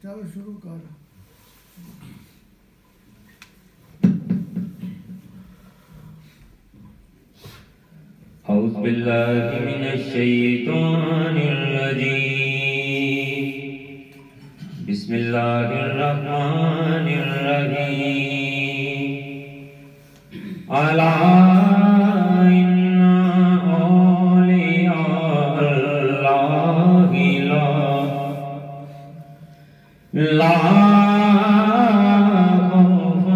چلو شروع کر اعوذ باللہ من الشیطان الرجیم بسم اللہ الرحمن الرحیم الا ان اولیاء اللہ لا خوف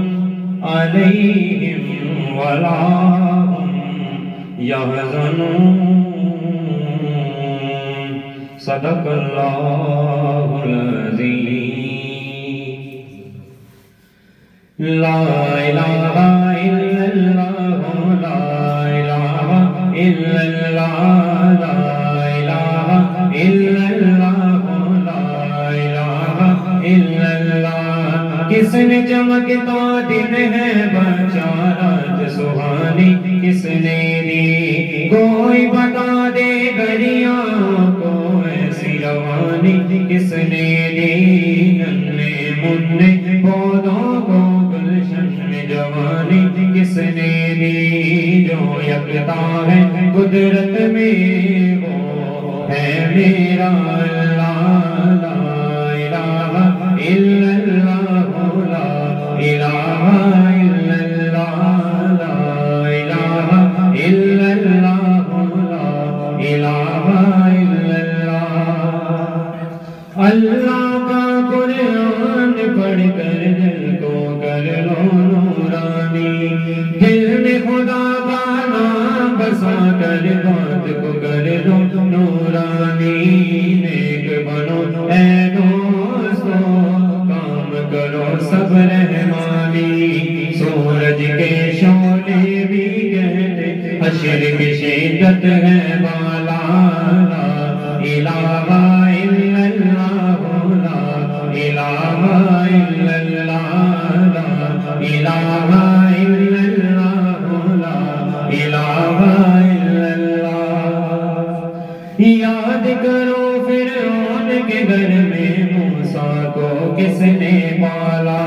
علیہم ولا يحزنون صدق اللہ العظیم لا الہ الا اللہ لا الہ الا اللہ لا الہ الا اللہ لا الہ الا اللہ کس نے چمکتا دن ہے بچا رات سہانی کس نے کوئی بتا دے گلیاں کو ایسی روانی کس نے دی ننے مننے پودوں کو گلشن میں جوانی کس نے دی جو یکتا ہے قدرت میں وہ ہے میرا اللہ لا الہ الا اللہ لا الہ الا اللہ لا الہ الا اللہ اللہ کا قرآن پڑھ کر دل کو کر لو نورانی دل میں خدا کا نام بسا کر بات کو کر لو نورانی نیک بنو اے دوستو کام کرو سب رحمانی سورج کے شعلے بھی کہتے حشر کی شدت ہے بالا لا الہ الا اللہ لا الہ الا اللہ لا الہ الا اللہ لا الہ الا اللہ یاد کرو فرعون کے گھر میں موسیٰ کو کس نے پالا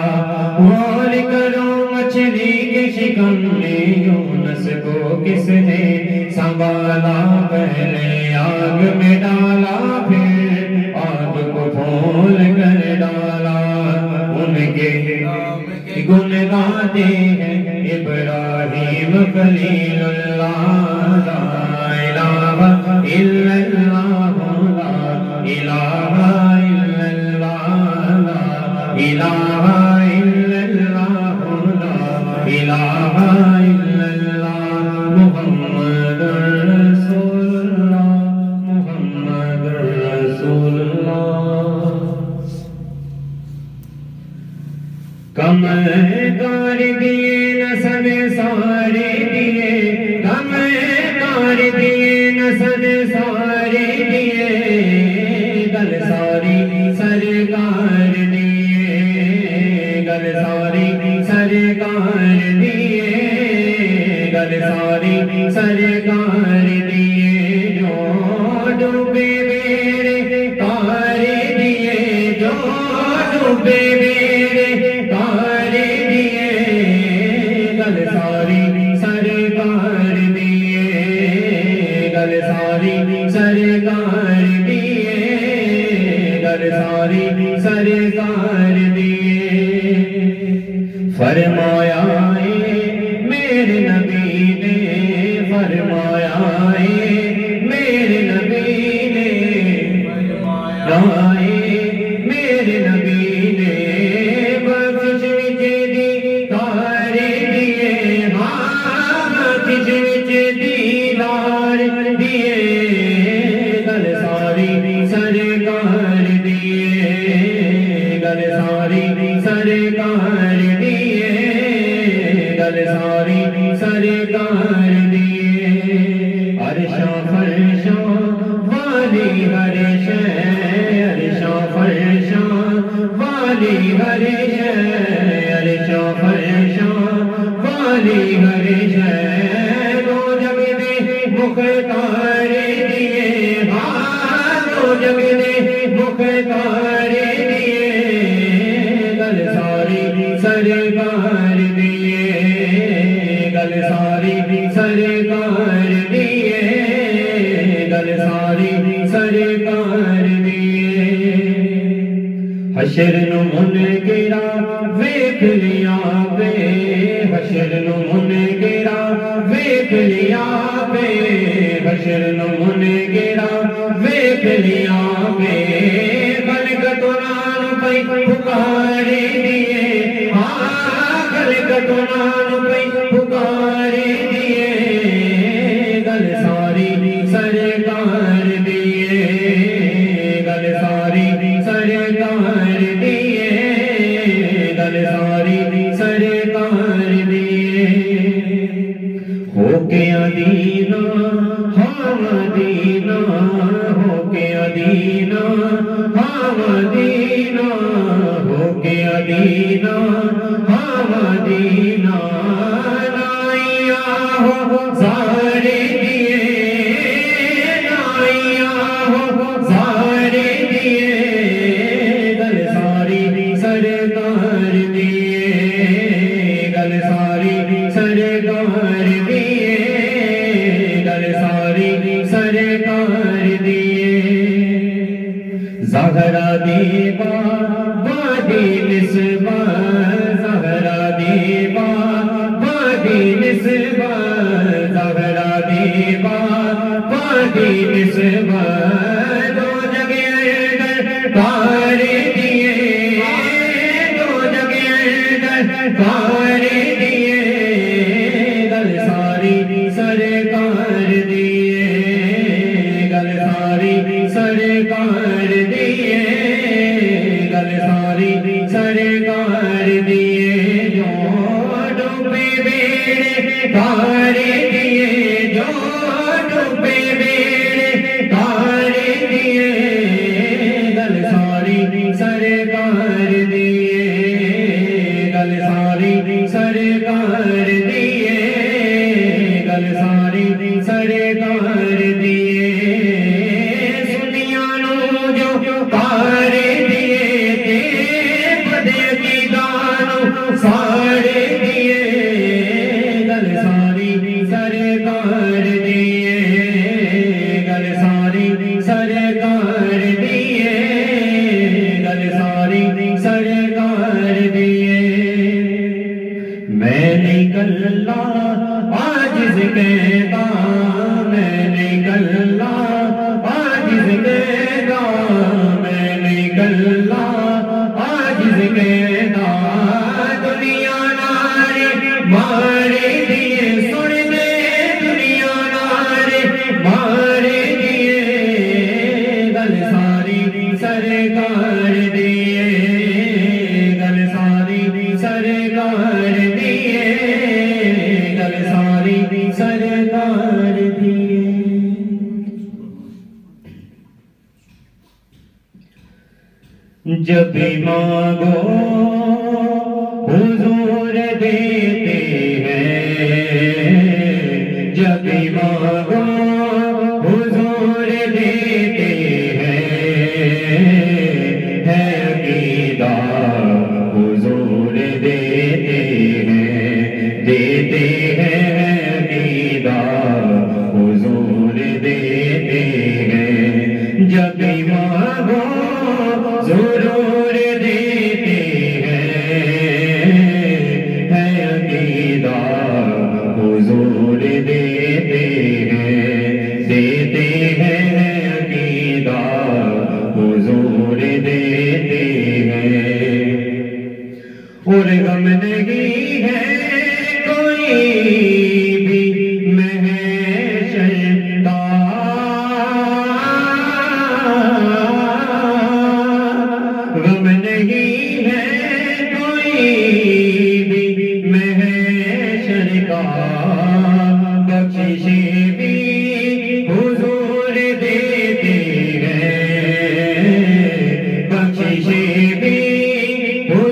غور کرو مچھلی کے شکم میں یونس کو کس نے سنبھالا پہلے آگ میں ڈالا پھر آگ کو پھول کر ڈالا ان کے گن گاتے ہیں ابراہیم خلیل اللہ لا الہ الا اللہ لا الہ الا اللہ لا الہ الا اللہ لا الہ الا اللہ محمد رسول اللہ محمد رسول اللہ کم کر دیے نسل سارے دیے کم کر دیے نسل سارے دیے گل ساری سرکار دیے گل ساری سرکار دیے گل ساری سرکار دیے جو ڈوبے میرے تارے دیے جو ڈوبے میرے تارے دیے گل ساری سرکار دیے گل ساری سرکار دیے گل ساری سرکار دیے فرمایا میرے نبی نے فرمایا میرے نبی نے فرمایا میرے نبی نے بخش وچ دی تارے دیے ہاں بخش وچ دی لار دیے گل ساری سرکار دیے گل ساری سرکار دیے گل ساری سرکار دیے عرشاں فرشاں ہر شے عرش و فرشاں والی ہر شے دو جگ دے مختار دیے دو جگ دے مختار دیے گل ساری سرکار دیے گل ساری سرکار دیے گل ساری سرکار دیے حشر نو منکرا ویکھ لیا وے حشر نو منکرا ویکھ لیا وے حشر نو منکرا ویکھ لیا وے خلقتوں نال پئی پکار دیے خلقتوں نال پئی پکار دیے گل ساری سرکار دیے گل ساری سرکار دیے گل ساری سرکار دیے ہو کے ادینا ہاں مدینہ ہو کے ادینا ہاں مدینہ ہو کے ادینا ہاں مدینہ نائیا ہو سارے دیے نائیا ہو سارے دیے گل ساری سرکار دیے گل ساری سرکار دیے گل ساری سرکار دیے زہرا دیوا بادی نسبہ زہرا دیوا بادی نسبہ زہرا دیوا بادی نسبہ دو جگہ کار دیے دو جگہ کار دیے گل ساری سرکار دیے گل ساری سرکار دیے گل ساری سرکار دیے جو ڈوبے بیڑے کار دیے جو ڈوبے بیڑے کار دیے گل ساری سرکار دیے گل ساری سرکار دیے گل ساری سرکار دیے سنیاں نو جو پار دیے تے بدے کی گانو ساڑے دیے گل ساری سرکار دیے گل ساری سرکار دیے گل ساری سرکار دیے میں نہیں کلا عاجز کہتا میں نہیں کلا عاجز کہتا میں نہیں کلا عاجز کہتا دنیا نارے مارے دیے سن دے دنیا نارے مارے دیے گل ساری سرکار دیے گل ساری سرکار دیے گل ساری سرکار دیے جب بھی مانگو حضور دیتے ہیں جب بھی مانگو حضور دیتے ہیں ہے عقیدہ حضور دیتے ہیں عقیدہ حضور دیتے ہیں جب بھی مانگو ضرور دیتے ہیں ہے عقیدہ حضور دیتے ہیں عقیدہ حضور دیتے ہیں اور غم نہیں ہے کوئی بھی محشر کا غم نہیں ہے کوئی بھی محشر کا بخشش بھی حضور دیتے ہیں بخشش بھی حضور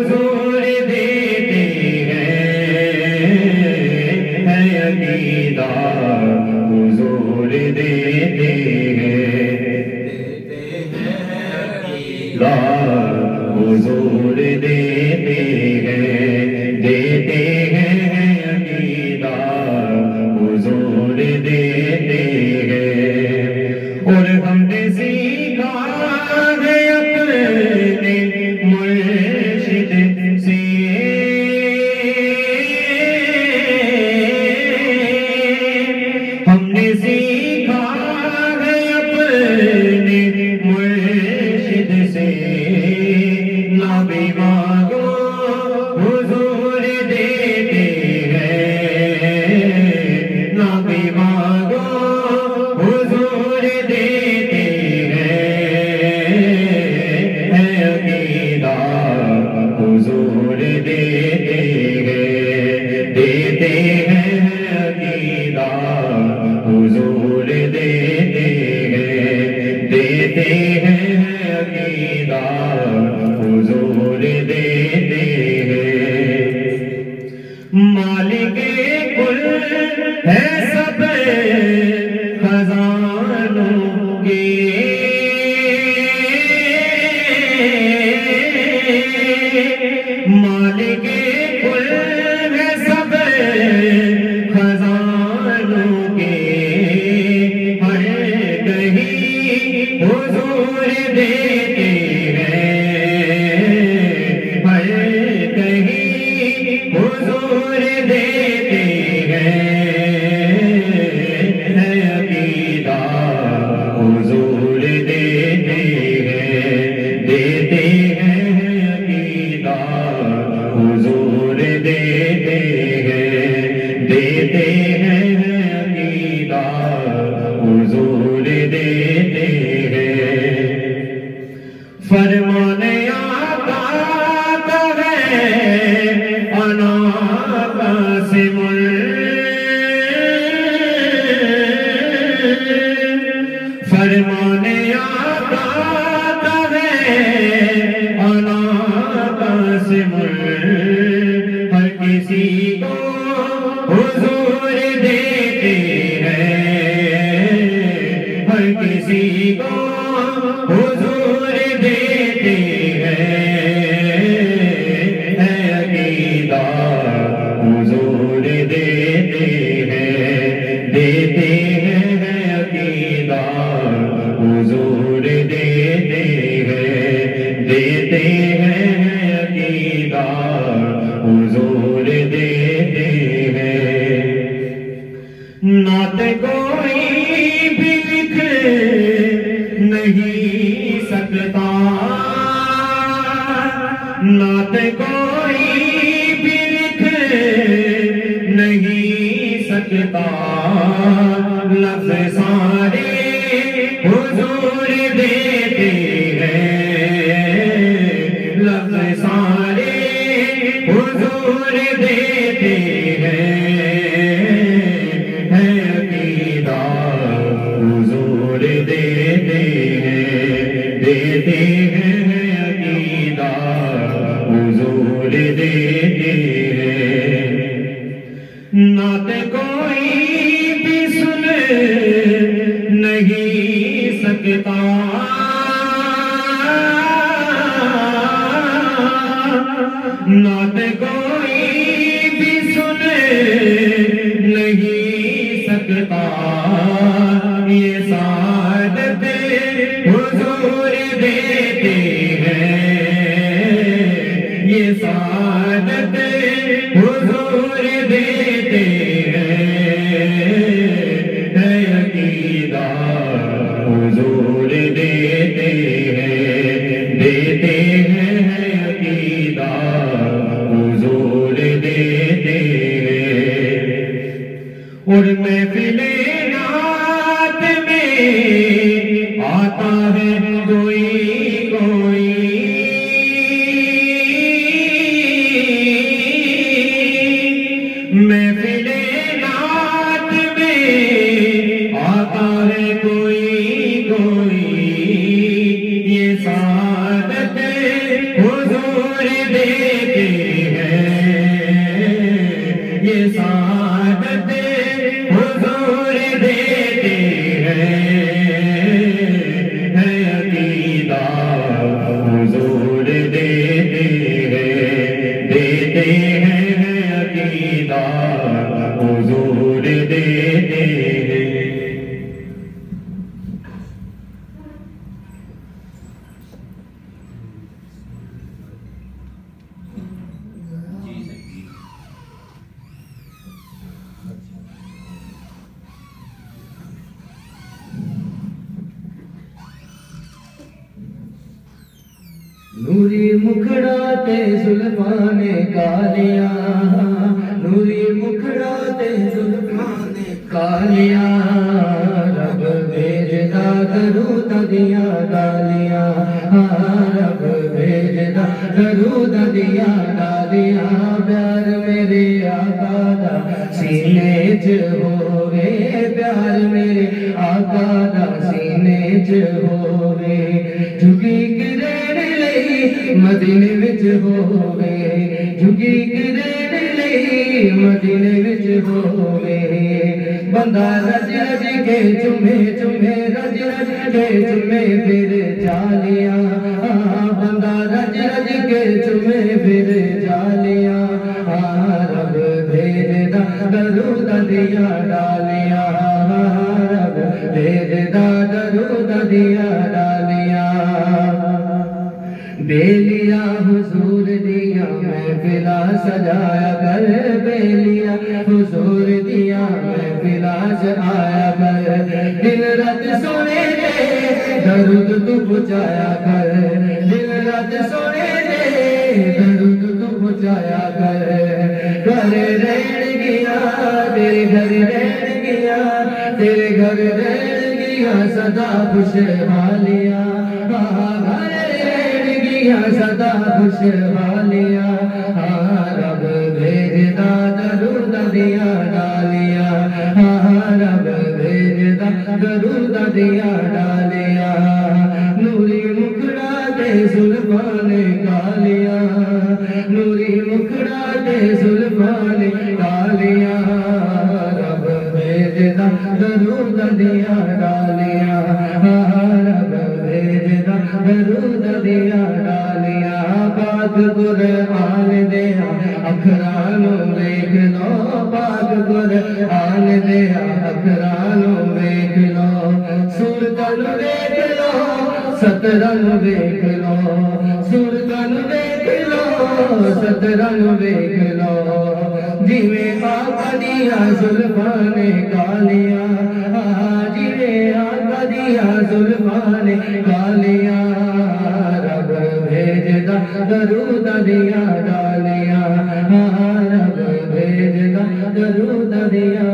دیتے ہیں عقیدہ حضور دیتے ہیں، دیتے ہیں عقیدہ حضور دیتے ہیں۔ مالک کل ہے سب خزانوں کے، مالک کل ہے سب خزانوں کے، ہر کہیں حضور دیتے ہیں، ہر کہیں حضور دیتے ہیں، ہے عقیدہ حضور دیتے ہیں، دیتے ہیں عقیدہ حضور دیتے ہیں، دیتے ہیں عقیدہ حضور دیتے ہیں۔ فرمان آقا کا ہے انا قاسم، فرمان آقا کا ہے انا قاسم، ہر کسی کو حضور دیتے ہیں، ہر کسی کو حضور دیتے ہیں، ہے عقیدہ حضور دیتے ہیں، دیتے ہیں عقیدہ حضور دیتے ہیں، دیتے ہیں عقیدہ حضور دیتے ہیں۔ نعت کوئی بھی لکھ نہیں سکتا، نعت کوئی بھی لکھ نہیں سکتا، لفظ سارے حضور دیتے ہیں، لفظ سارے حضور دیتے ہیں، ہے عقیدہ حضور دیتے ہیں، دیتے ہیں عقیدہ حضور دیتے ہیں۔ نعت کوئی بھی سن نہیں سکتا، نعت کوئی بھی سن نہیں سکتا، یہ سعادت حضور دیتے ہیں، یہ سعادت حضور دیتے ہیں، ہے عقیدہ حضور دیتے ہیں، دیتے ہیں عقیدہ حضور دیتے ہیں۔ اور محفل نعت میں آتا ہے کوئی کوئی، محفل نعت میں آتا ہے کوئی کوئی، یہ سعادت حضور دیتے ہیں، یہ سعادت حضور دیتے ہیں، ہے عقیدہ حضور دیتے ہیں، دیتے ہیں عقیدہ حضور دیتے ہیں۔ نوری مکھڑا تے زلفان کالیا، نوری مکھڑا تے زلفان کالیا، رب بھیجدا درود دیا گالیاں، رب بھیجدا درود دیا گالیاں، پیار میرے آقا سینے چ ہووے پیار میرے آقا دا سینے چ ہووے جھگی کرن لئی مدینے وچ ہووے جھگی کرن لئی مدینے وچ ہووے بندہ رج رج کے چومے چومے رج رج کے چومے پھر جالیاں بندہ رج رج کے چومے پھر جالیاں رب بھیجدا درود دیا ڈالیاں رب بھیجدا درود دیا ڈالیاں بیلیاں حضور دیا محفلاں سجایا کر بیلیاں حضور دیا محفلاں سجایا کر دن رات سونے دے درود تو پہنچایا کر دن رات سونے دے درود تو پہنچایا کر گھر رہن گیا تیرے گھر رہن گیا تیرے گھر رہن گیا سدا خوشحالیاں گھر رہن گیا سدا خوشحالیاں رب بھیجدا درود دیا ڈالیاں رب بھیجدا درود دیا ڈالیاں نوری مکھڑا تے زلفاں نے کالیاں نوری مکھڑا تے زلفاں نے کالیاں رب بھیجدا درود دیا ڈالیاں رب بھیجدا درود دیا ڈالیاں پاک قرآن دیا اکھراں نوں ویکھ لو پاک قرآن دیا اکھراں نوں ویکھ لو سورتاں نوں ویکھ لو ستراں نوں ویکھ لو سورتاں نوں ویکھ لو ستراں نوں ویکھ لو جویں آقا دیاں زلفاں نے کالیاں جویں آقا دیاں زلفاں نے کالیاں رب بھیجدا درود دیا ڈالیاں رب بھیجدا درود دیا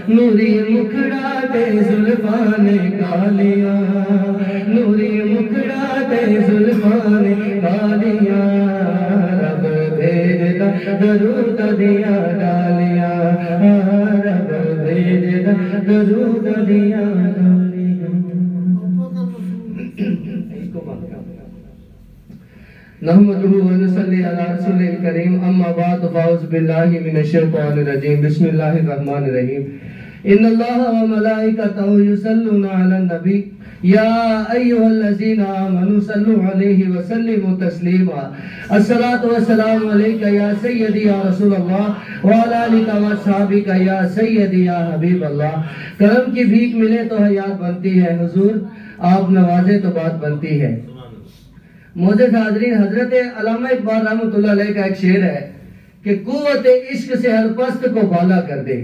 نوری مکھڑا تے زلفاں نے کالیاں نوری مکھڑا تے زلفاں نے کالیاں رب بھیجدا درود دیا ڈالیاں رب بھیجدا درود دیا ڈالیاں نحمدہ ونصلی علی رسول الکریم اما بعد فاعوذ باللہ من الشیطان الرجیم بسم اللہ الرحمن الرحیم ان اللہ وملائکتہ یصلون علی النبی یا ایھا الذین آمنوا صلوا علیہ وسلموا تسلیما الصلاۃ والسلام علیک یا سیدی یا رسول اللہ وعلی آلک واصحابک یا سیدی یا حبیب اللہ کرم کی بھیک ملے تو حیات بنتی ہے حضور آپ نوازے تو بات بنتی ہے معزز حاضرین حضرت علامہ اقبال رحمۃ اللہ علیہ کا ایک شعر ہے کہ قوت عشق سے ہر پست کو بالا کر دے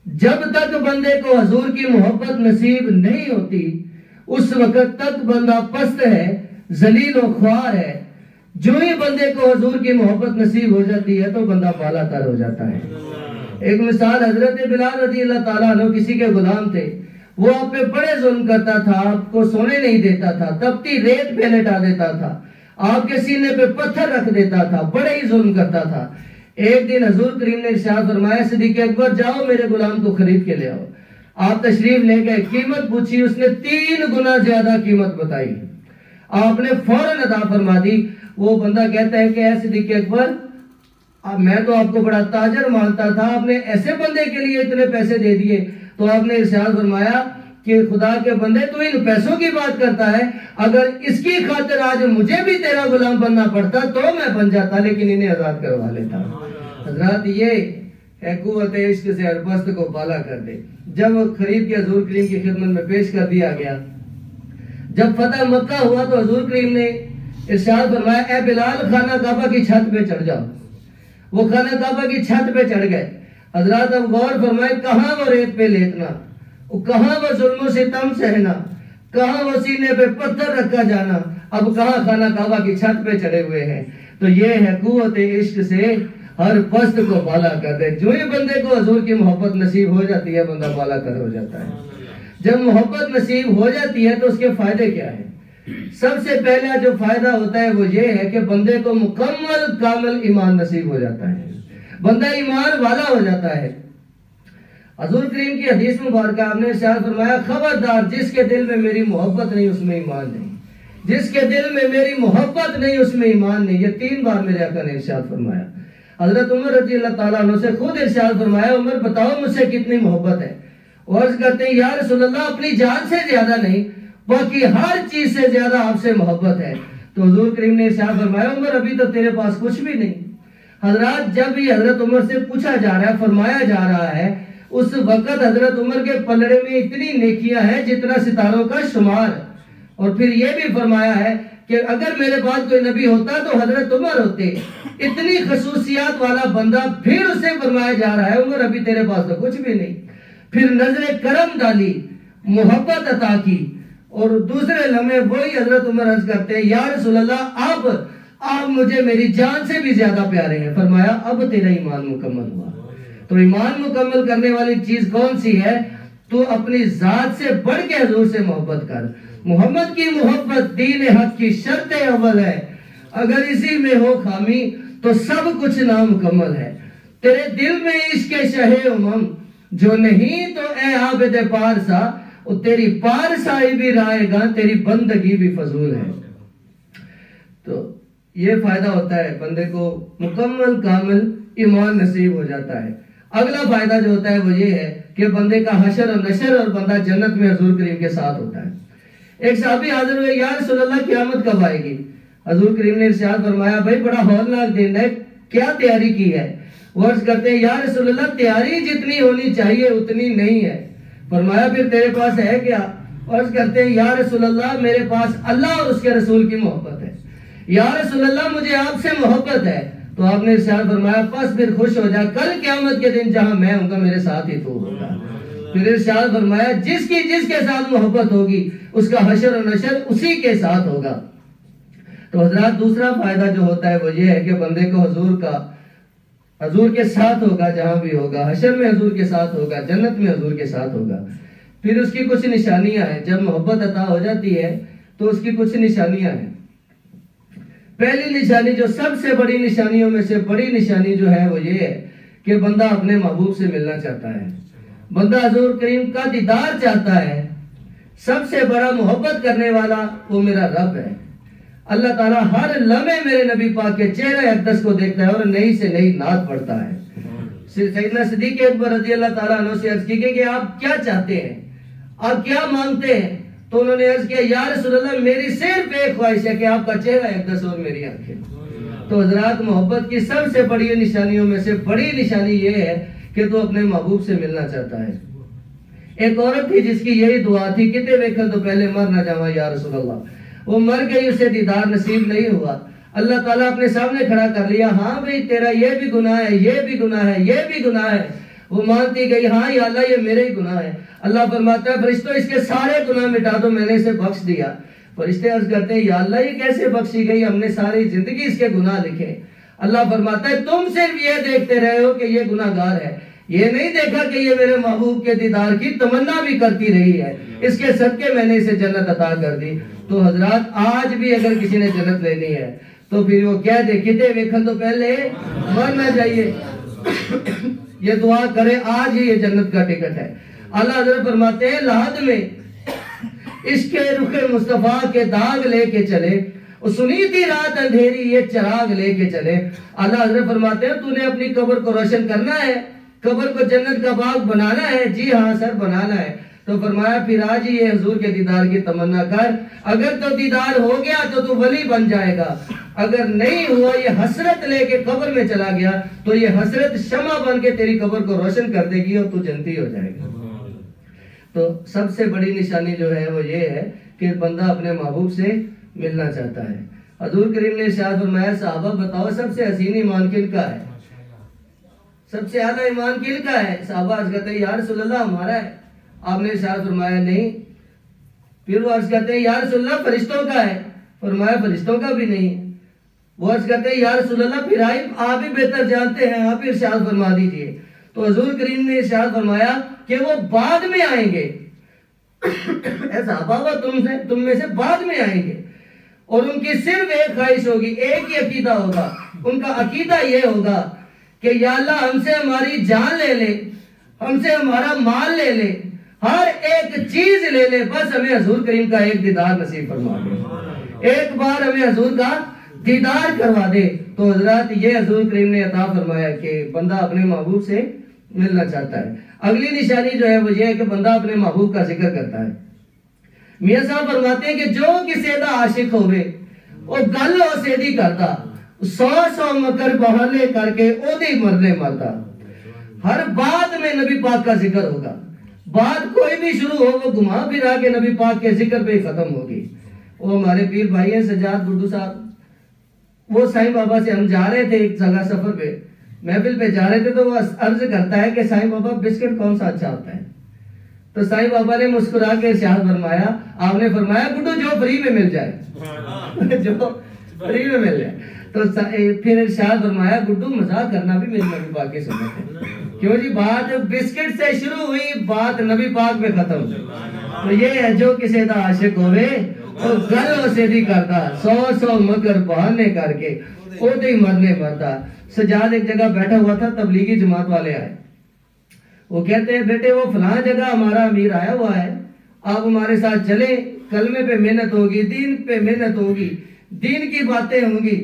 جب تک بندے کو حضور کی محبت نصیب نہیں ہوتی اس وقت تک بندہ پست ہے ذلیل و خوار ہے جو ہی بندے کو حضور کی محبت نصیب ہو جاتی ہے تو بندہ بالا تر ہو جاتا ہے ایک مثال حضرت بلال رضی اللہ تعالیٰ عنہ کسی کے غلام تھے وہ آپ پہ بڑے ظلم کرتا تھا آپ کو سونے نہیں دیتا تھا تپتی ریت پہ لٹا دیتا تھا آپ کے سینے پہ پتھر رکھ دیتا تھا بڑے ہی ظلم کرتا تھا ایک دن حضور کریم نے ارشاد فرمایا صدیق اکبر جاؤ میرے غلام کو خرید کے لے آؤ آپ تشریف لے گئے قیمت پوچھی اس نے 3 گنا زیادہ قیمت بتائی آپ نے فوراً عطا فرما دی وہ بندہ کہتا ہے کہ اے صدیق اکبر میں تو آپ کو بڑا تاجر مانتا تھا آپ نے ایسے بندے کے لیے اتنے پیسے دے دیے تو آپ نے ارشاد فرمایا کہ خدا کے بندے تو ان پیسوں کی بات کرتا ہے اگر اس کی خاطر آج مجھے بھی تیرا غلام بننا پڑتا تو میں بن جاتا لیکن انہیں آزاد کروا لیتا حضرات یہ ہے قوت عشق سے ہر پست کو بالا کر دے جب خرید کے حضور کریم کی خدمت میں پیش کر دیا گیا جب فتح مکہ ہوا تو حضور کریم نے ارشاد فرمایا اے بلال خانہ کعبہ کی چھت پہ چڑھ جاؤ وہ خانہ کعبہ کی چھت پہ چڑھ گئے حضرات اب غور فرمائے کہاں وہ ریت پہ لیٹنا کہاں وہ ظلم و ستم سہنا کہاں وہ سینے پہ پتھر رکھا جانا اب کہاں خانہ کعبہ کی چھت پہ چڑھے ہوئے ہیں تو یہ ہے قوت عشق سے ہر پست کو بالا کر دے جو ہی بندے کو حضور کی محبت نصیب ہو جاتی ہے بندہ بالا کر ہو جاتا ہے جب محبت نصیب ہو جاتی ہے تو اس کے فائدے کیا ہیں سب سے پہلا جو فائدہ ہوتا ہے وہ یہ ہے کہ بندے کو مکمل کامل ایمان نصیب ہو جاتا ہے بندہ ایمان والا ہو جاتا ہے۔ حضور کریم کی حدیث مبارکہ آپ نے ارشاد فرمایا خبردار جس کے دل میں میری محبت نہیں اس میں ایمان نہیں، جس کے دل میں میری محبت نہیں اس میں ایمان نہیں۔ یہ 3 بار میرے آقا نے ارشاد فرمایا۔ حضرت عمر رضی اللہ تعالیٰ عنہ سے خود ارشاد فرمایا عمر بتاؤ مجھ سے کتنی محبت ہے؟ عرض کرتے ہیں یا رسول اللہ اپنی جان سے زیادہ نہیں باقی ہر چیز سے زیادہ آپ سے محبت ہے۔ تو حضور کریم نے ارشاد فرمایا عمر ابھی تو تیرے پاس کچھ بھی نہیں۔ حضرات جب یہ حضرت عمر سے پوچھا جا رہا ہے فرمایا جا رہا ہے اس وقت حضرت عمر کے پلڑے میں اتنی نیکیاں ہیں جتنا ستاروں کا شمار، اور پھر یہ بھی فرمایا ہے کہ اگر میرے پاس کوئی نبی ہوتا تو حضرت عمر ہوتے۔ اتنی خصوصیات والا بندہ پھر اسے فرمایا جا رہا ہے عمر ابھی تیرے پاس تو کچھ بھی نہیں۔ پھر نظر کرم ڈالی، محبت عطا کی، اور دوسرے لمحے وہی حضرت عمر عرض کرتے ہیں یا رسول اللہ اب آپ مجھے میری جان سے بھی زیادہ پیارے ہیں۔ فرمایا اب تیرا ایمان مکمل ہوا۔ تو ایمان مکمل کرنے والی چیز کون سی ہے؟ تو اپنی ذات سے بڑھ کے حضور سے محبت کر۔ محمد کی محبت دین حق کی شرط اول ہے، اگر اسی میں ہو خامی تو سب کچھ نامکمل ہے۔ تیرے دل میں عشق شہ امم جو نہیں تو اے عابد پارسا وہ تیری پارسائی بھی رائے گا تیری بندگی بھی فضول ہے۔ تو یہ فائدہ ہوتا ہے بندے کو مکمل کامل ایمان نصیب ہو جاتا ہے۔ اگلا فائدہ جو ہوتا ہے وہ یہ ہے کہ بندے کا حشر و نشر اور بندہ جنت میں حضور کریم کے ساتھ ہوتا ہے۔ ایک صحابی حاضر ہوئے یا رسول اللہ قیامت کب آئے گی؟ حضور کریم نے ارشاد فرمایا بھائی بڑا ہولناک دن ہے، کیا تیاری کی ہے؟ وہ عرض کرتے ہیں یا رسول اللہ تیاری جتنی ہونی چاہیے اتنی نہیں ہے۔ فرمایا پھر تیرے پاس ہے کیا؟ عرض کرتے ہیں یا رسول اللہ میرے پاس اللہ اور اس کے رسول کی محبت ہے۔ یا رسول اللہ مجھے آپ سے محبت ہے۔ تو آپ نے ارشاد فرمایا پس پھر خوش ہو جا، کل قیامت کے دن جہاں میں ہوں گا میرے ساتھ ہی تو ہوگا۔ پھر ارشاد فرمایا جس کے ساتھ محبت ہوگی اس کا حشر و نشر اسی کے ساتھ ہوگا۔ تو حضرات دوسرا فائدہ جو ہوتا ہے وہ یہ ہے کہ بندے کو حضور کے ساتھ ہوگا، جہاں بھی ہوگا، حشر میں حضور کے ساتھ ہوگا، جنت میں حضور کے ساتھ ہوگا۔ پھر اس کی کچھ نشانیاں ہیں، جب محبت عطا ہو جاتی ہے تو اس کی کچھ نشانیاں ہیں۔ پہلی نشانی جو سب سے بڑی نشانیوں میں سے بڑی نشانی جو ہے وہ یہ ہے کہ بندہ اپنے محبوب سے ملنا چاہتا ہے، بندہ حضور کریم کا دیدار چاہتا ہے۔ سب سے بڑا محبت کرنے والا وہ میرا رب ہے۔ اللہ تعالیٰ ہر لمحے میرے نبی پاک کے چہرہ اقدس کو دیکھتا ہے اور نئی سے نئی نعت پڑھتا ہے۔ سیدنا صدیق اکبر رضی اللہ تعالیٰ عنہ سے عرض کی کہ آپ کیا چاہتے ہیں، آپ کیا مانگتے ہیں؟ تو انہوں نے عرض کیا یا رسول اللہ میری صرف ایک خواہش ہے کہ آپ کا چہرہ اقدس اور میری آنکھیں۔ تو حضرات محبت کی سب سے بڑی نشانیوں میں سے بڑی نشانی یہ ہے کہ تو اپنے محبوب سے ملنا چاہتا ہے۔ ایک عورت تھی جس کی یہی دعا تھی کتے ویکھن تو پہلے مر نہ جاواں یا رسول اللہ۔ وہ مر گئی، اسے دیدار نصیب نہیں ہوا۔ اللہ تعالیٰ اپنے سامنے کھڑا کر لیا، ہاں بھئی تیرا یہ بھی گناہ ہے، یہ بھی گناہ ہے، یہ بھی گناہ ہے۔ وہ مانتی گئی ہاں یا اللہ یہ میرے ہی گناہ ہے۔ اللہ فرماتا ہے فرشتوں اس کے سارے گناہ مٹا دو، میں نے اسے بخش دیا۔ فرشتے عرض کرتے ہیں یا اللہ یہ کیسے بخشی گئی، ہم نے ساری زندگی اس کے گناہ لکھے۔ اللہ فرماتا ہے تم صرف یہ دیکھتے رہے ہو کہ یہ گناہ گار ہے، یہ نہیں دیکھا کہ یہ میرے محبوب کے دیدار کی تمنا بھی کرتی رہی ہے، اس کے صدقے میں نے اسے جنت عطا کر دی۔ تو حضرات آج بھی اگر کسی نے جنت لینی ہے تو پھر وہ کہہ دے کتے ویکھن تو پہلے مرنا چاہیے، یہ دعا کرے آج ہی یہ جنت کا ٹکٹ ہے۔ اللہ حضرت فرماتے ہیں لحد میں عشق رخ مصطفیٰ کے داغ لے کے چلے، سنی تھی رات اندھیری یہ چراغ لے کے چلے۔ اللہ حضرت فرماتے ہیں تو نے اپنی قبر کو روشن کرنا ہے، قبر کو جنت کا باغ بنانا ہے؟ جی ہاں سر بنانا ہے۔ تو فرمایا پھر آج ہی یہ حضور کے دیدار کی تمنا کر، اگر تو دیدار ہو گیا تو ولی بن جائے گا، اگر نہیں ہوا یہ حسرت لے کے قبر میں چلا گیا تو یہ حسرت شمع بن کے تیری قبر کو روشن کر دے گی اور تو جنتی ہو جائے گا۔ تو سب سے بڑی نشانی جو ہے وہ یہ ہے کہ بندہ اپنے محبوب سے ملنا چاہتا ہے۔ حضور کریم نے ارشاد فرمایا صحابہ بتاؤ سب سے حسین ایمان کن کا ہے، سب سے اعلیٰ ایمان کن کا ہے؟ صحابہ عرض کرتے ہیں یا رسول اللہ ہمارا ہے۔ آپ نے ارشاد فرمایا نہیں۔ پھر وہ عرض کرتے ہیں یا رسول اللہ فرشتوں کا ہے؟ فرمایا فرشتوں کا بھی نہیں ہے۔ وہ عرض کرتے ہیں یا رسول اللہ پھر آپ ہی بہتر جانتے ہیں، آپ ہی ارشاد فرما دیجئے۔ تو حضور کریم نے ارشاد فرمایا کہ وہ بعد میں آئیں گے، اے صحابہ وہ تم میں سے بعد میں آئیں گے، اور ان کی صرف ایک خواہش ہوگی، ایک ہی عقیدہ ہوگا۔ ان کا عقیدہ یہ ہوگا کہ یا اللہ ہم سے ہماری جان لے لے، ہم سے ہمارا مال لے لے، ہر ایک چیز لے لے، بس ہمیں حضور کریم کا ایک دیدار نصیب فرما دے، ایک بار ہمیں حضور کا دیدار کروا دے۔ تو حضرات یہ حضور کریم نے عطا فرمایا کہ بندہ اپنے محبوب سے ملنا چاہتا ہے۔ اگلی نشانی جو ہے وہ یہ ہے کہ بندہ اپنے محبوب کا ذکر کرتا ہے۔ میاں صاحب فرماتے ہیں کہ جو کسی دا عاشق ہوئے وہ گل ہو سیدھی کرتا، 100 مکر بہانے کر کے او دی مرنے مرتا۔ ہر بات میں نبی پاک کا ذکر ہوگا، بات کوئی بھی شروع ہو وہ گھما پھرا کے نبی پاک کے ذکر پہ ہی ختم ہوگی۔ وہ ہمارے پیر بھائی ہیں سجاد گڈو صاحب، وہ سائیں بابا سے ہم جا رہے تھے ایک جگہ سفر پہ، محفل پہ جا رہے تھے، تو وہ عرض کرتا ہے کہ سائیں بابا بسکٹ کون سا اچھا ہوتا ہے؟ تو سائیں بابا نے مسکرا کے ارشاد فرمایا، آپ نے فرمایا گڈو جو فری میں مل جائے، جو فری میں مل جائے۔ تو پھر ارشاد فرمایا گڈو مزاق کرنا بھی میری نبی پاک کی سنت ہے، کیوں جی بات بسکٹ سے شروع ہوئی، بات نبی پاک پہ ختم ہوئی۔ تو یہ ہے جو کسی دا عاشق ہوئے وہ گل سیدھی کرتا، 100 مکر بہانے کر کے او دے مرنے مرتا۔ سجاد ایک جگہ بیٹھا ہوا تھا، تبلیغی جماعت والے آئے، وہ کہتے ہیں بیٹے وہ فلاں جگہ ہمارا امیر آیا ہوا ہے، آپ ہمارے ساتھ چلیں، کلمے پہ محنت ہوگی، دین پہ محنت ہوگی، دین کی باتیں ہوں گی۔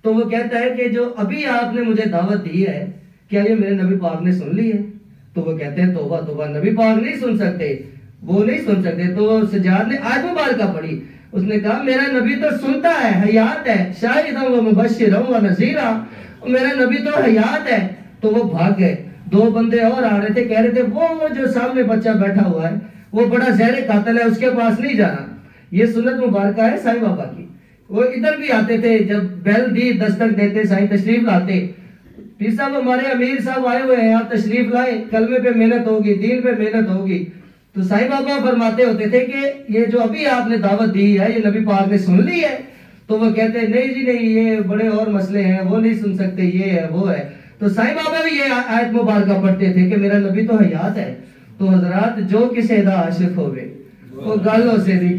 تو وہ کہتا ہے کہ جو ابھی آپ نے مجھے دعوت دی ہے کیا یہ میرے نبی پاک نے سن لی ہے؟ تو وہ کہتے ہیں توبہ توبہ، نبی پاک نہیں سن سکتے، وہ نہیں سن سکتے۔ تو سجاد نے آیت مبارکہ پڑھی، اس نے کہا میرا نبی تو سنتا ہے، حیات ہے، شاہداً و مبشراً و نذیراً، میرا نبی تو حیات ہے۔ تو وہ بھاگ گئے۔ 2 بندے اور آ رہے تھے، کہہ رہے تھے وہ جو سامنے بچہ بیٹھا ہوا ہے وہ بڑا زہر قاتل ہے، اس کے پاس نہیں جانا۔ یہ سنت مبارکہ ہے سائیں بابا کی۔ وہ ادھر بھی آتے تھے، جب بیل دی دستک دیتے سائیں تشریف لاتے، پیر صاحب ہمارے امیر صاحب آئے ہوئے ہیں، آپ تشریف لائیں، کلمے پہ محنت ہوگی، دین پہ محنت ہوگی۔ تو سائیں بابا فرماتے ہوتے تھے کہ یہ جو ابھی آپ نے دعوت دی ہے یہ نبی پاک نے سن لی ہے؟ تو وہ کہتے ہیں نہیں جی نہیں، یہ بڑے اور مسئلے ہیں، وہ نہیں سن سکتے، یہ ہے وہ ہے۔ تو سائیں بابا بھی یہ آیت مبارکہ پڑھتے تھے کہ میرا نبی تو حیات ہے۔ تو حضرات جو کسی دا عاشق ہوئے وہ گالوں سے دی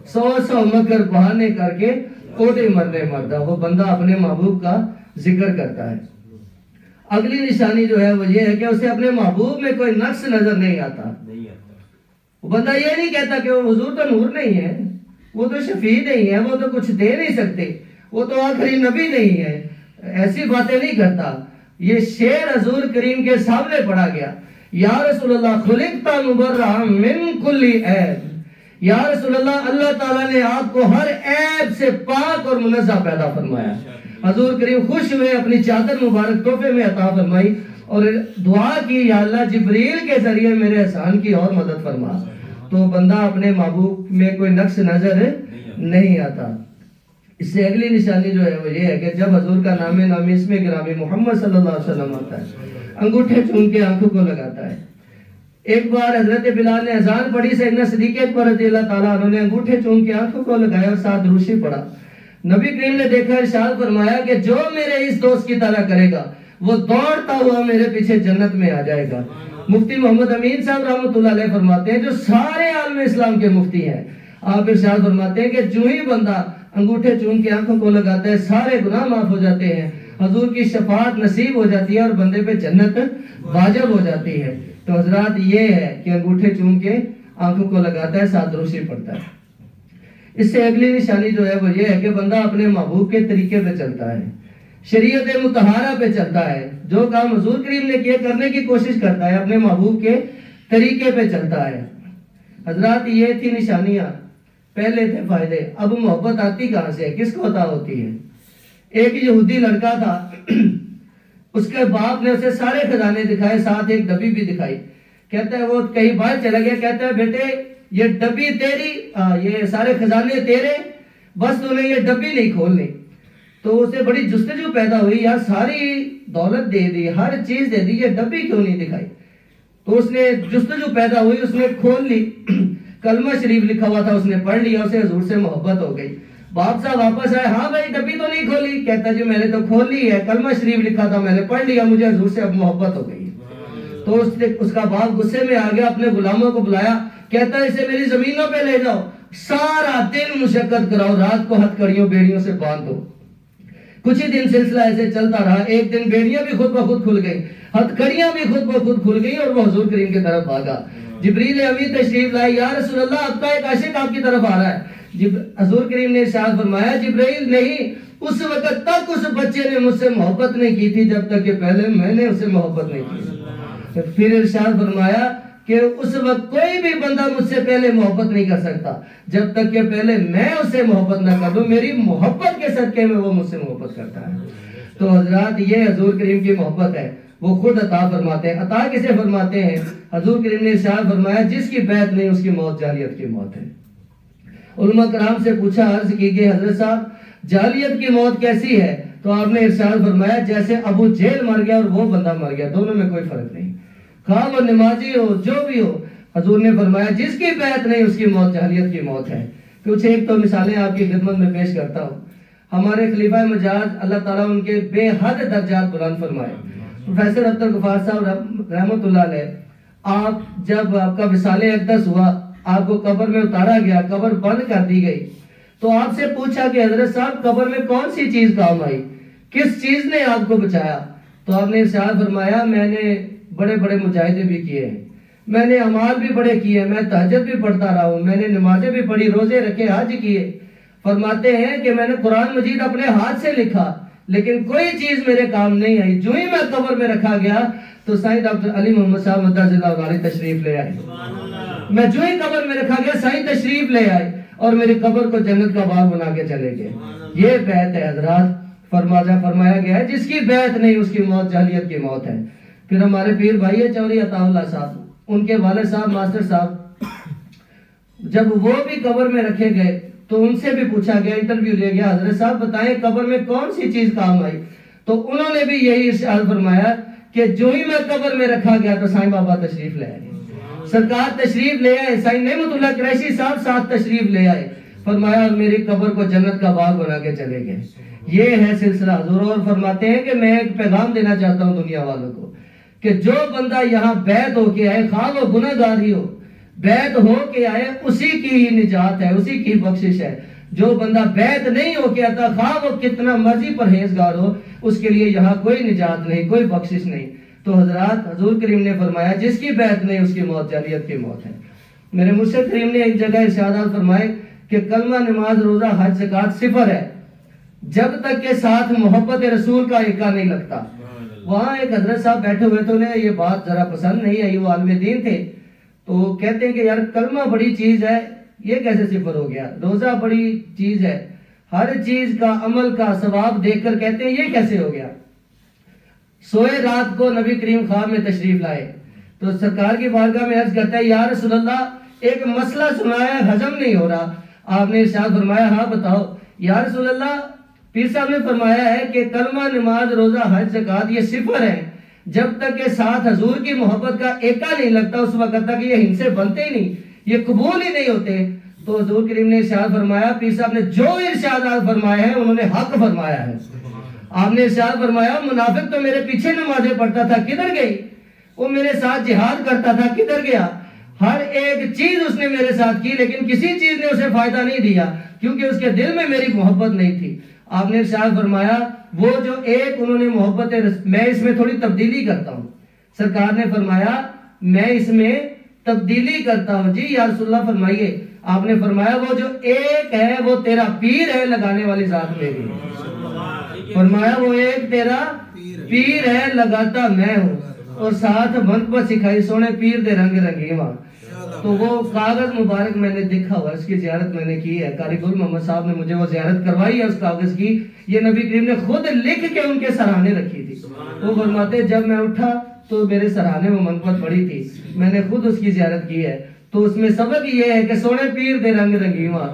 100 مکر بہانے کر کے اوٹے مرنے مردا، وہ بندہ اپنے محبوب کا ذکر کرتا ہے۔ اگلی نشانی جو ہے وہ یہ ہے کہ اسے اپنے محبوب میں کوئی نقص نظر نہیں آتا۔ وہ بندہ یہ نہیں کہتا کہ وہ حضور تو نور نہیں ہے، وہ تو شفیع نہیں ہے، وہ تو کچھ دے نہیں سکتے، وہ تو آخری نبی نہیں ہے، ایسی باتیں نہیں کرتا۔ یہ شعر حضور کریم کے سامنے پڑھا گیا، یا رسول اللہ خلقت مبرئا من کل عیب، یا رسول اللہ اللہ تعالیٰ نے آپ کو ہر عیب سے پاک اور منزہ پیدا فرمایا۔ حضور کریم خوش ہوئے، اپنی چادر مبارک تحفے میں عطا فرمائی اور دعا کی یا اللہ جبریل کے ذریعے میرے احسان کی اور مدد فرما۔ تو بندہ اپنے محبوب میں کوئی نقص نظر نہیں آتا۔ اس سے اگلی نشانی جو ہے وہ یہ ہے کہ جب حضور کا نام نامی اسم گرامی محمد صلی اللہ علیہ وسلم آتا ہے، انگوٹھے چوم کے آنکھوں کو لگاتا ہے۔ ایک بار حضرت بلال نے اذان پڑھی، سیدنا صدیق اکبر رضی اللہ تعالیٰ عنہ نے انگوٹھے چوم کے آنکھوں کو لگایا اور ساتھ روشی پڑھا۔ نبی کریم نے دیکھا، ارشاد فرمایا کہ جو میرے اس دوست کی طرح کرے گا وہ دوڑتا ہوا میرے پیچھے جنت میں آ جائے گا۔ مفتی محمد امین صاحب رحمۃ اللہ علیہ فرماتے ہیں، جو سارے عالم اسلام کے مفتی ہیں، آپ ارشاد فرماتے ہیں کہ جو ہی بندہ انگوٹھے چوم کے آنکھوں کو لگاتا ہے سارے گناہ معاف ہو جاتے ہیں، حضور کی شفاعت نصیب ہو جاتی ہے اور بندے پہ جنت واجب ہو جاتی ہے۔ تو حضرات یہ ہے کہ انگوٹھے چوم کے آنکھوں کو لگاتا ہے، ساتھ روشی پڑتا ہے۔ اس سے اگلی نشانی جو ہے وہ یہ ہے کہ بندہ اپنے محبوب کے طریقے پہ چلتا ہے، شریعت مطہرہ پہ چلتا ہے، جو کام حضور کریم نے کیے کرنے کی کوشش کرتا ہے، اپنے محبوب کے طریقے پہ چلتا ہے۔ حضرات یہ تھی نشانیاں، پہلے تھے فائدے۔ اب محبت آتی کہاں سے، کس کو عطا ہوتی ہے؟ ایک یہودی لڑکا تھا، اس کے باپ نے اسے سارے خزانے دکھائے، ساتھ ایک ڈبی بھی دکھائی۔ کہتا ہے وہ کہیں باہر چلا گیا، کہتا ہے بیٹے یہ ڈبی تیری، یہ سارے خزانے تیرے، بس تو نے یہ ڈبی نہیں کھولنی۔ تو اسے بڑی جستجو پیدا ہوئی، یار ساری دولت دے دی، ہر چیز دے دی، یہ ڈبی کیوں نہیں دکھائی؟ تو اس نے جستجو پیدا ہوئی، اس نے کھول لی، کلمہ شریف لکھا ہوا تھا، اس نے پڑھ لیا، اسے حضور سے محبت ہو گئی۔ باپ صاحب واپس آئے، ہاں بھائی ڈبی تو نہیں کھولی؟ کہتا جی میں نے تو کھول لی ہے، کلمہ شریف لکھا تھا میں نے پڑھ لیا، مجھے حضور سے اب محبت ہو گئی۔ تو اس کا باپ غصے میں آ گیا، اپنے غلاموں کو بلایا، کہتا ہے اسے میری زمینوں پہ لے جاؤ، سارا دن مشقت کراؤ، رات کو ہتھ کڑیوں بیڑیوں سے باندھ دو۔ کچھ ہی دن سلسلہ ایسے چلتا رہا. ایک دن بیڑیاں بھی خود بخود کھل گئی, ہتھکڑیاں بھی خود بخود کھل گئی, اور وہ حضور کریم کی طرف بھاگا. جبریل امین تشریف لائے. یا رسول اللہ, اب کا ایک عاشق آپ کی طرف آ رہا ہے. حضور کریم نے ارشاد فرمایا, جبریل نہیں, اس وقت تک اس بچے نے مجھ سے محبت نہیں کی تھی جب تک کہ پہلے میں نے اسے محبت نہیں کی. پھر ارشاد فرمایا کہ اس وقت کوئی بھی بندہ مجھ سے پہلے محبت نہیں کر سکتا جب تک کہ پہلے میں اسے محبت نہ کر دوں. میری محبت کے صدقے میں وہ مجھ سے محبت کرتا ہے. تو حضرات, یہ حضور کریم کی محبت ہے, وہ خود عطا فرماتے ہیں. عطا کسے فرماتے ہیں؟ حضور کریم نے ارشاد فرمایا, جس کی بیعت نہیں اس کی موت جاہلیت کی موت ہے. علماء کرام سے پوچھا, عرض کی کہ حضرت صاحب جاہلیت کی موت کیسی ہے؟ تو آپ نے ارشاد فرمایا, جیسے ابو جہل مر گیا اور وہ بندہ مر گیا, دونوں میں کوئی فرق نہیں, خواہ وہ نمازی ہو جو بھی ہو. حضور نے فرمایا, جس کی بیعت نہیں اس کی موت جاہلیت کی موت ہے. کچھ ایک تو مثالیں آپ کی خدمت میں پیش کرتا ہوں. ہمارے خلیفہ مجاز اللہ تعالیٰ ان کے بے حد درجات بلند فرمائے, پروفیسر عبد الغفار صاحب رحمۃ اللہ علیہ, آپ جب آپ کا وصال اقدس ہوا, آپ کو قبر میں اتارا گیا, قبر بند کر دی گئی, تو آپ سے پوچھا کہ حضرت صاحب قبر میں کون سی چیز کام آئی, کس چیز نے آپ کو بچایا؟ تو آپ نے ارشاد فرمایا, میں نے بڑے بڑے مجاہدے بھی کیے ہیں, میں نے اعمال بھی بڑے کیے, میں تہجد بھی پڑھتا رہا ہوں, میں نے نمازیں بھی پڑھی, روزے رکھے, حج کیے. فرماتے ہیں کہ میں نے قرآن مجید اپنے ہاتھ سے لکھا لیکن کوئی چیز میرے کام نہیں آئی. جو ہی میں قبر میں رکھا گیا تو سائیں ڈاکٹر علی محمد صاحب مدعز اللہ علیہ تشریف لے آئے. میں جو ہی قبر میں رکھا گیا سائیں تشریف لے آئے اور میری قبر کو جنت کا باغ بنا کے چلے گئے. یہ بیعت ہے حضرات. فرمایا گیا ہے, جس کی بیعت نہیں اس کی موت جاہلیت کی موت ہے. پھر ہمارے پیر بھائی ہے چوری عطا اللہ صاحب, ان کے والد صاحب ماسٹر صاحب, جب وہ بھی قبر میں رکھے گئے تو ان سے بھی پوچھا گیا, انٹرویو لیا گیا, حضرت صاحب بتائیں قبر میں کون سی چیز کام آئی؟ تو انہوں نے بھی یہی ارشاد فرمایا کہ جو ہی میں قبر میں رکھا گیا تو سائیں بابا تشریف لے آئے, سرکار تشریف لے آئے, سائیں نعمت اللہ قریشی صاحب ساتھ تشریف لے آئے. فرمایا اور میری قبر کو جنت کا باغ بنا کے چلے گئے. یہ ہے سلسلہ حضور. اور فرماتے ہیں کہ میں ایک پیغام دینا چاہتا ہوں دنیا والوں کو کہ جو بندہ یہاں بیعت ہو کے آئے, خواہ وہ گناہ گار ہی ہو, بیعت ہو کے آئے, اسی کی ہی نجات ہے, اسی کی بخشش ہے. جو بندہ بیعت نہیں ہو کے آتا, خواہ وہ کتنا مرضی پرہیزگار ہو, اس کے لیے یہاں کوئی نجات نہیں, کوئی بخشش نہیں. تو حضرات, حضور کریم نے فرمایا, جس کی بیعت نہیں اس کی موت جاہلیت کی موت ہے. میرے مرشد کریم نے ایک جگہ ارشادات فرمائے کہ کلمہ, نماز, روزہ, حج, زکات صفر ہے جب تک کہ ساتھ محبت رسول کا ایکا نہیں لگتا. وہاں ایک حضرت صاحب بیٹھے ہوئے تو انہیں یہ بات ذرا پسند نہیں آئی, وہ عالم دین تھے, تو کہتے ہیں کہ یار کلمہ بڑی چیز ہے, یہ کیسے صفر ہو گیا؟ روزہ بڑی چیز ہے, ہر چیز کا عمل کا ثواب دیکھ کر کہتے ہیں یہ کیسے ہو گیا؟ سوئے رات کو نبی کریم خواب میں تشریف لائے تو سرکار کی بارگاہ میں عرض کرتا ہے, یا رسول اللہ ایک مسئلہ سنایا ہے, ہضم نہیں ہو رہا. آپ نے ارشاد فرمایا, ہاں بتاؤ. یا رسول اللہ, پیر صاحب نے فرمایا ہے کہ کلمہ, نماز, روزہ, حج, زکات یہ صفر ہیں جب تک کہ ساتھ حضور کی محبت کا ایکا نہیں لگتا, اس وقت تک یہ ہم سے بنتے ہی نہیں, یہ قبول ہی نہیں ہوتے. تو حضور کریم نے ارشاد فرمایا, پیر صاحب نے جو ارشادات فرمائے ہیں انہوں نے حق فرمایا ہے. آپ نے ارشاد فرمایا, منافق تو میرے پیچھے نمازیں پڑھتا تھا, کدھر گئی؟ وہ میرے ساتھ جہاد کرتا تھا, کدھر گیا؟ ہر ایک چیز اس نے میرے ساتھ کی لیکن کسی چیز نے اسے فائدہ نہیں دیا کیونکہ اس کے دل میں میری محبت نہیں تھی. آپ نے ارشاد فرمایا, وہ جو ایک انہوں نے محبت, میں اس میں تھوڑی تبدیلی کرتا ہوں. سرکار نے فرمایا, میں اس میں تبدیلی کرتا ہوں. جی یا رسول اللہ فرمائیے. آپ نے فرمایا, وہ جو ایک ہے وہ تیرا پیر ہے, لگانے والی ذات میری. فرمایا وہ ایک تیرا پیر ہے, لگاتا میں ہوں. اور ساتھ منقبت سکھائی, سونے پیر دے رنگ رنگیواں. تو وہ کاغذ مبارک میں نے دیکھا ہوا, اس کی زیارت میں نے کی ہے. قاری گل محمد صاحب نے مجھے وہ زیارت کروائی ہے اس کاغذ کی. یہ نبی کریم نے خود لکھ کے ان کے سرانے رکھی تھی. وہ فرماتے جب میں اٹھا تو میرے سرانے میں منقبت پڑی تھی, میں نے خود اس کی زیارت کی ہے. تو اس میں سبق یہ ہے کہ سونے پیر دے رنگ رنگیواں,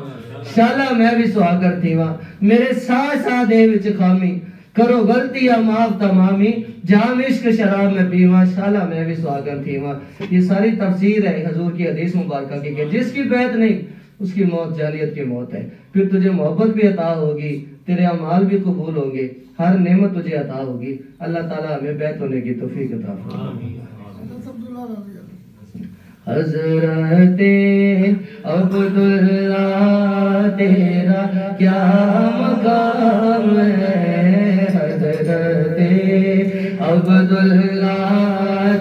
شالا میں بھی سہاگر تھیواں. میرے سا سا دے وچ خامی, کرو غلطی یا معاف تمامی, جام عشق شراب میں پیواں, شالا میں بھی سہاگر تھیواں. یہ ساری تفسیر ہے حضور کی حدیث مبارکہ کی کہ جس کی بیعت نہیں اس کی موت جاہلیت کی موت ہے. پھر تجھے محبت بھی عطا ہوگی, تیرے اعمال بھی قبول ہوں گے, ہر نعمت تجھے عطا ہوگی. اللہ تعالیٰ ہمیں بیعت ہونے کی توفیق عطا فرمائے. حضرت عبداللہ تیرا کیا مقام ہے، حضرت عبداللہ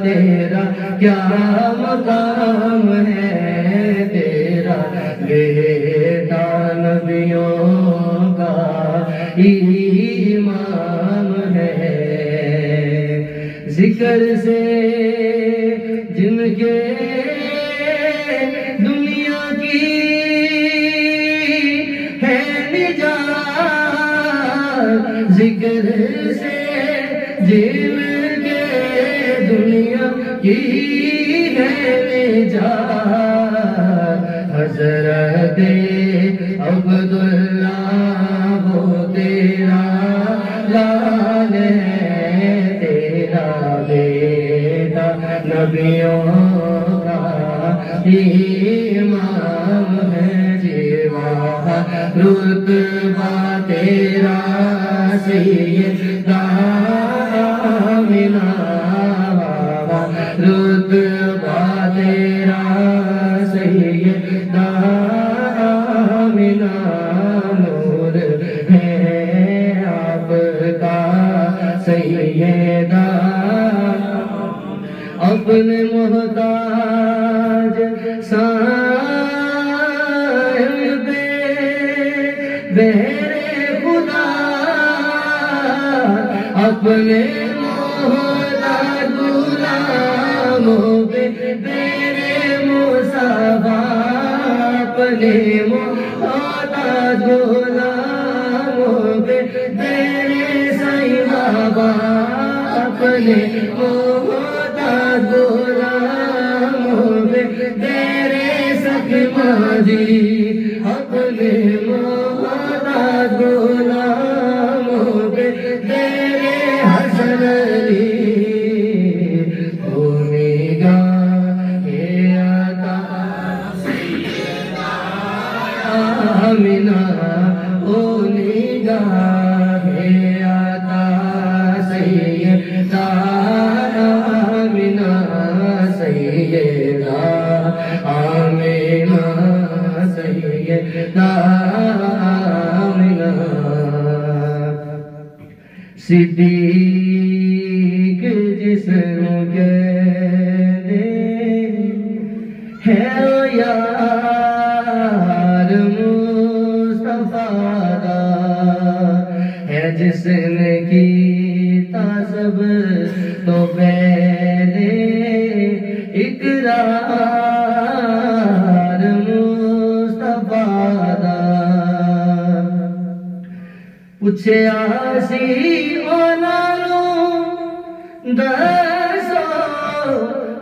تیرا کیا مقام ہے، تیرا بیٹا نبیوں کا امام ہے، ذکر سے جن کے دنیا کی ہے نجات، ذکر سے جن کے دنیا کی ہے نجات، حضرت عبداللہ وہ تیرا لال ہے، تیرا بیٹا نبیوں کا امام ہے، جیوا رتبہ تیرا سیدہ آمنہ، رتبہ تیرا سیدہ آمنہ، نور ہے آپ کا سیدہ، اپنے محتاج صاحب بہر خدا، اپنے محتاج غلاموں پہ بہر مصطفیٰ، اپنے محتاج غلاموں پہ بہر سائیں بابا، اپنے غلاموں پہ تیرے سخی ماجی، اپنے محتاج غلاموں پہ تیرے حسن علی، او نگاہ عطا آمنہ، او نگاہ عطا سیدہ آمنہ، سیدہ آمنہ، سیدہ آمنہ، صدیق جسم کہتے ہے یار مصطفیٰ دا، ہے جس نے کیتا سب تو پہلے اقرار مصطفیٰ دا، پوچھے آسی اولانوں دسو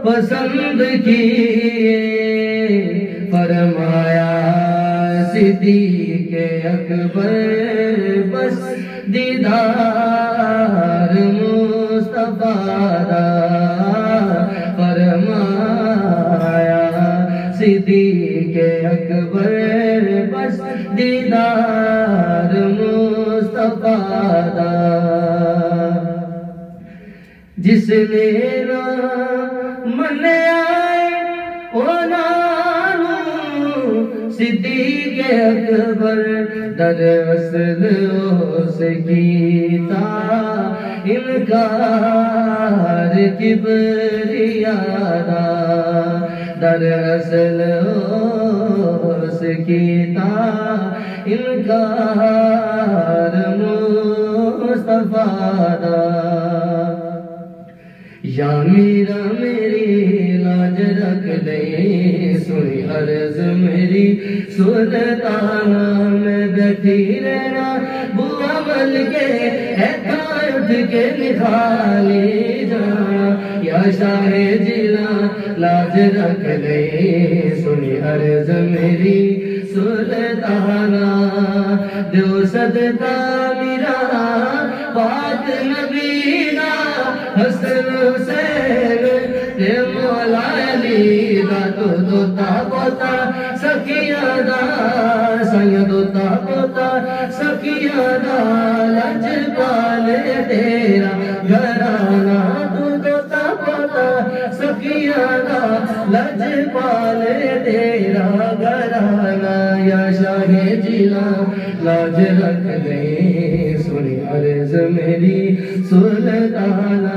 پسند کیے، فرمایا صدیق اکبر بس دیدار مصطفیٰ دا، فرمایا صدیق اکبر بس دیدار مصطفیٰ دا، جس نے نہ منیا صدیق اکبر در اصل اس کیتا انکار کبریاء دا، در اصل اس کیتا انکار مصطفیٰ دا، یا میرا میری لاج رکھ لے، سنی عرض میری سلطانہ میں بیٹھی رہنا، بوا مل کے ایتھا اٹھ کے نکھالی جانا، یا شاہ جلا لاج رکھ لے، سنی عرض میری سلطانہ، دیو صدقہ میرا پاک نبینا، حسن حسین تے مولا علی دا، تو دوتا پوتا سکیہ دا، سائیں دوتا پوتا سکیہ دا، لج پالے تیرا گھرانا، تو دوتا پوتا سکیہ دا، لج پالے تیرا گھرانہ یا شاہ جیلا لاج رکھ دے سنی عرض میری سلطانہ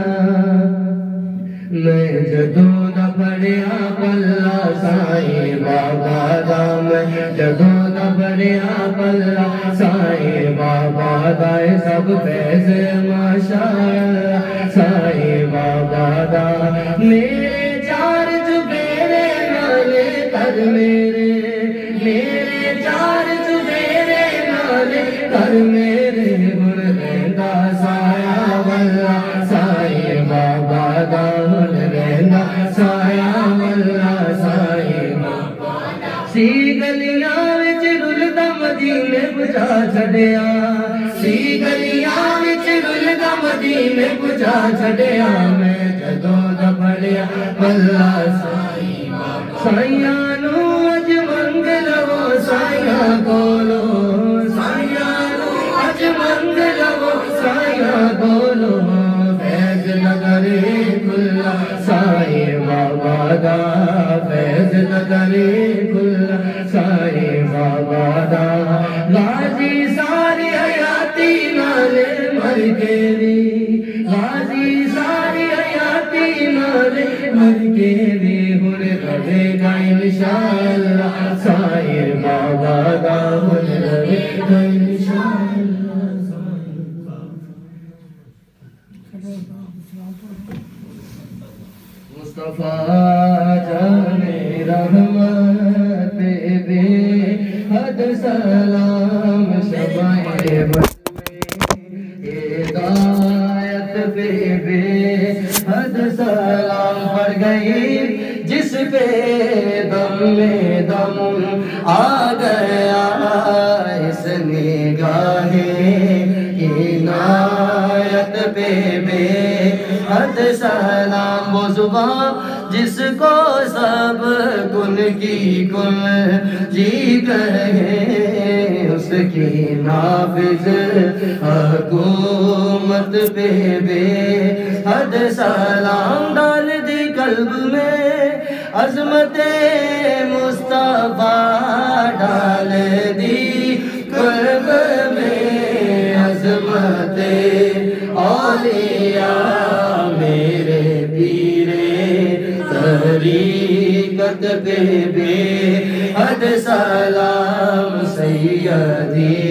میں جدوں دا پڑھیا پلہ سائیں بابا دا میں جدوں دا پڑھیا پلہ سائیں بابا دا سب فیض ماشاءاللہ سائیں بابا دا میرے چار چفیرے نالے کر میرے چار چفیرے نالے کر میرے گن رہندا سایہ واللہ سائیں بابا دا سایہ واللہ سائیں بابا دا سی گلیاں وچ رلدا مدینے پہنچا چھڈیا سی گلیاں وچ رلدا مدینے پہنچا چھڈیا میں جدوں دا پڑھیا پلہ سائیں بابا سائیاں نو اج منگ لو سائیاں کولو سائیاں نو اج منگ لو سائیاں کولو فیض نگر کھلا سائیں بابا دا فیض نگر کھلا سائیں بابا دا غازی ساری حیاتی نالے مر کے بھی غازی ساری حیاتی نالے مر کے بھی ہن رہے گا انشاءاللہ سائیں بابا دا ہن رہے گا انشاءاللہ مصطفیٰ جان رحمت بے حد سلام شمائے ہدایت بے حد سلام پڑ گئی جس پہ دم میں دم آ گیا اس نگاہ عنایت پہ بے حد سلام وہ زبان جس کو سب کن کی کن جی کہے اس کی نافذ حکومت پہ بے حد سلام ڈال دی قلب میں عظمت مصطفیٰ ڈال دی قلب میں عظمت اولیاء میرے پیرے طریقت پہ بے حد سلام سیدی